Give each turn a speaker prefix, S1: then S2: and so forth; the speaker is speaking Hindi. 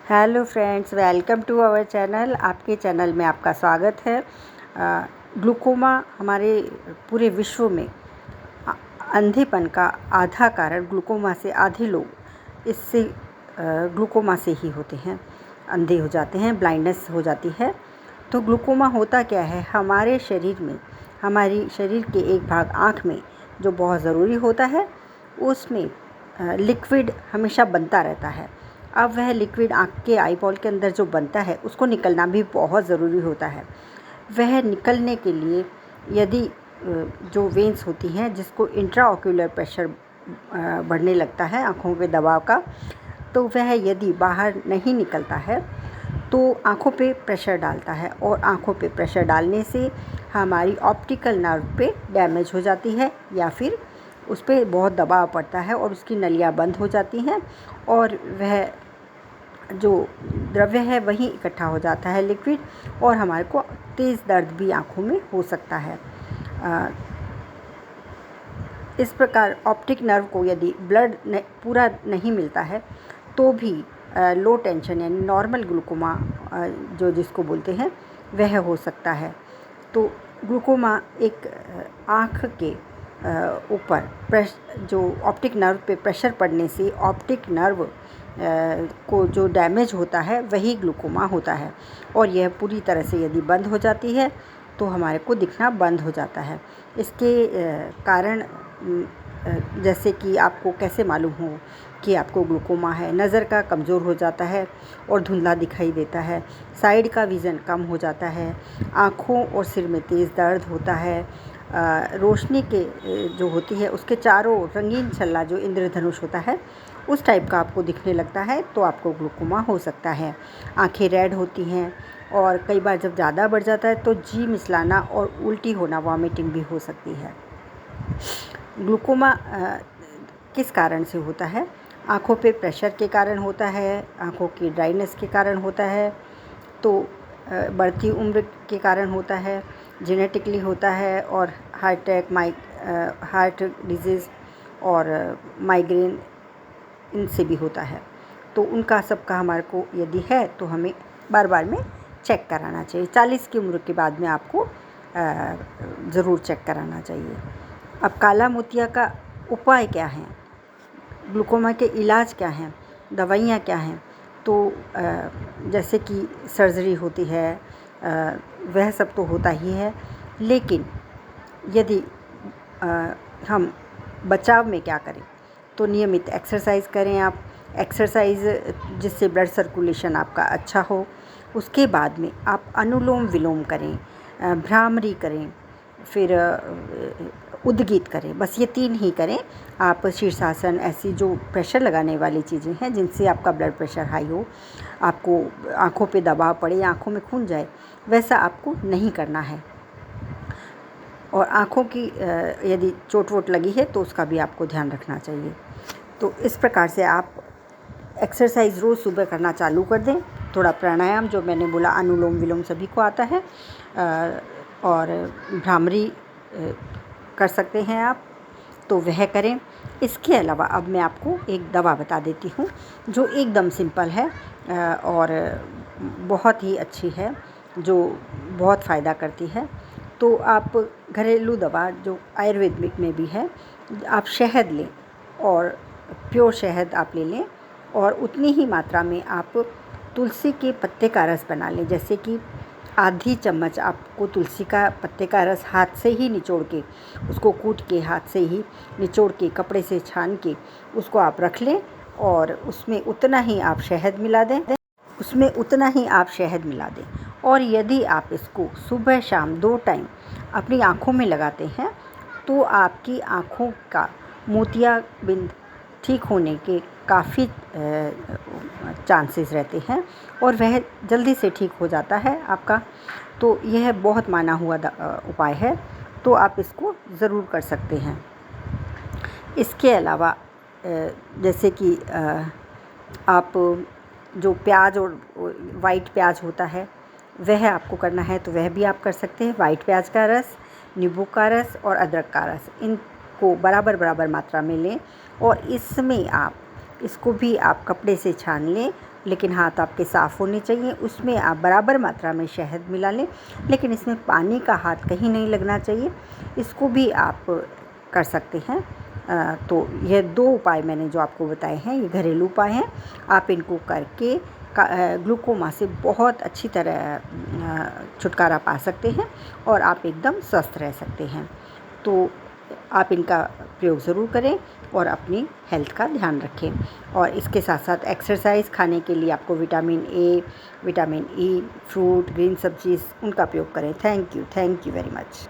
S1: Hello friends, welcome to our channel. आपके चैनल में आपका स्वागत है। ग्लूकोमा हमारे पूरे विश्व में अंधेपन का आधा कारण ग्लूकोमा से आधे लोग इससे ग्लूकोमा से ही होते हैं, अंधे हो जाते हैं, ब्लाइंडनेस हो जाती है। तो ग्लूकोमा होता क्या है? हमारे शरीर में, हमारी शरीर के एक भाग आँख में जो बहुत ज़रूरी होता है, उसमें लिक्विड हमेशा बनता रहता है। अब वह लिक्विड आँख के आईबॉल के अंदर जो बनता है, उसको निकलना भी बहुत ज़रूरी होता है। वह निकलने के लिए यदि जो वेन्स होती हैं, जिसको इंट्राऑक्यूलर प्रेशर बढ़ने लगता है आँखों के दबाव का, तो वह यदि बाहर नहीं निकलता है तो आँखों पे प्रेशर डालता है, और आँखों पे प्रेशर डालने से हमारी ऑप्टिकल नर्व पे डैमेज हो जाती है, या फिर उस पर बहुत दबाव पड़ता है और उसकी नलियाँ बंद हो जाती हैं, और वह जो द्रव्य है वहीं इकट्ठा हो जाता है, लिक्विड, और हमारे को तेज़ दर्द भी आँखों में हो सकता है। इस प्रकार ऑप्टिक नर्व को यदि ब्लड पूरा नहीं मिलता है तो भी लो टेंशन यानी नॉर्मल ग्लूकोमा जो जिसको बोलते हैं वह हो सकता है। तो ग्लूकोमा एक आँख के ऊपर जो ऑप्टिक नर्व पे प्रेशर पड़ने से ऑप्टिक नर्व को जो डैमेज होता है वही ग्लूकोमा होता है, और यह पूरी तरह से यदि बंद हो जाती है तो हमारे को दिखना बंद हो जाता है। इसके कारण जैसे कि आपको कैसे मालूम हो कि आपको ग्लूकोमा है? नज़र का कमज़ोर हो जाता है और धुंधला दिखाई देता है, साइड का विज़न कम हो जाता है, आँखों और सिर में तेज़ दर्द होता है, रोशनी के जो होती है उसके चारों रंगीन छल्ला जो इंद्रधनुष होता है उस टाइप का आपको दिखने लगता है, तो आपको ग्लूकोमा हो सकता है। आँखें रेड होती हैं, और कई बार जब ज़्यादा बढ़ जाता है तो जी मिचलाना और उल्टी होना, वॉमिटिंग भी हो सकती है। ग्लूकोमा किस कारण से होता है? आँखों पे प्रेशर के कारण होता है, आँखों की ड्राइनेस के कारण होता है, तो बढ़ती उम्र के कारण होता है, जेनेटिकली होता है, और हार्ट डिजीज़ और माइग्रेन इनसे भी होता है। तो उनका सबका हमारे को यदि है तो हमें बार बार में चेक कराना चाहिए। 40 की उम्र के बाद में आपको ज़रूर चेक कराना चाहिए। अब काला मोतिया का उपाय क्या है? ग्लूकोमा के इलाज क्या हैं? दवाइयाँ क्या हैं? तो जैसे कि सर्जरी होती है, वह सब तो होता ही है, लेकिन यदि हम बचाव में क्या करें? तो नियमित एक्सरसाइज करें आप। एक्सरसाइज जिससे ब्लड सर्कुलेशन आपका अच्छा हो। उसके बाद में आप अनुलोम विलोम करें, भ्रामरी करें, फिर उद्गीत करें। बस ये 3 ही करें आप। शीर्षासन, ऐसी जो प्रेशर लगाने वाली चीज़ें हैं जिनसे आपका ब्लड प्रेशर हाई हो, आपको आँखों पे दबाव पड़े, आँखों में खून जाए, वैसा आपको नहीं करना है। और आँखों की यदि चोट वोट लगी है तो उसका भी आपको ध्यान रखना चाहिए। तो इस प्रकार से आप एक्सरसाइज रोज़ सुबह करना चालू कर दें। थोड़ा प्राणायाम जो मैंने बोला, अनुलोम विलोम सभी को आता है, और भ्रामरी कर सकते हैं आप, तो वह करें। इसके अलावा अब मैं आपको एक दवा बता देती हूँ जो एकदम सिंपल है और बहुत ही अच्छी है, जो बहुत फ़ायदा करती है। तो आप घरेलू दवा जो आयुर्वेदिक में भी है, आप शहद लें, और प्योर शहद आप ले लें, और उतनी ही मात्रा में आप तुलसी के पत्ते का रस बना लें। जैसे कि आधी चम्मच आपको तुलसी का पत्ते का रस हाथ से ही निचोड़ के, उसको कूट के हाथ से ही निचोड़ के कपड़े से छान के उसको आप रख लें, और उसमें उतना ही आप शहद मिला दें। और यदि आप इसको सुबह शाम 2 टाइम अपनी आँखों में लगाते हैं तो आपकी आँखों का मोतियाबिंद ठीक होने के काफ़ी चांसेस रहते हैं, और वह जल्दी से ठीक हो जाता है आपका। तो यह बहुत माना हुआ उपाय है, तो आप इसको ज़रूर कर सकते हैं। इसके अलावा जैसे कि आप जो प्याज और वाइट प्याज होता है वह आपको करना है, तो वह भी आप कर सकते हैं। वाइट प्याज का रस, नींबू का रस और अदरक का रस, इनको बराबर मात्रा में लें, और इसमें आप इसको भी आप कपड़े से छान लें, लेकिन हाथ आपके साफ़ होने चाहिए। उसमें आप बराबर मात्रा में शहद मिला लें, लेकिन इसमें पानी का हाथ कहीं नहीं लगना चाहिए। इसको भी आप कर सकते हैं। तो ये 2 उपाय मैंने जो आपको बताए हैं, ये घरेलू उपाय हैं। आप इनको करके ग्लूकोमा से बहुत अच्छी तरह छुटकारा पा सकते हैं और आप एकदम स्वस्थ रह सकते हैं। तो आप इनका प्रयोग ज़रूर करें और अपनी हेल्थ का ध्यान रखें। और इसके साथ साथ एक्सरसाइज, खाने के लिए आपको vitamin A, vitamin E, fruit, green सब्ज़ीज़, उनका प्रयोग करें। Thank you very much.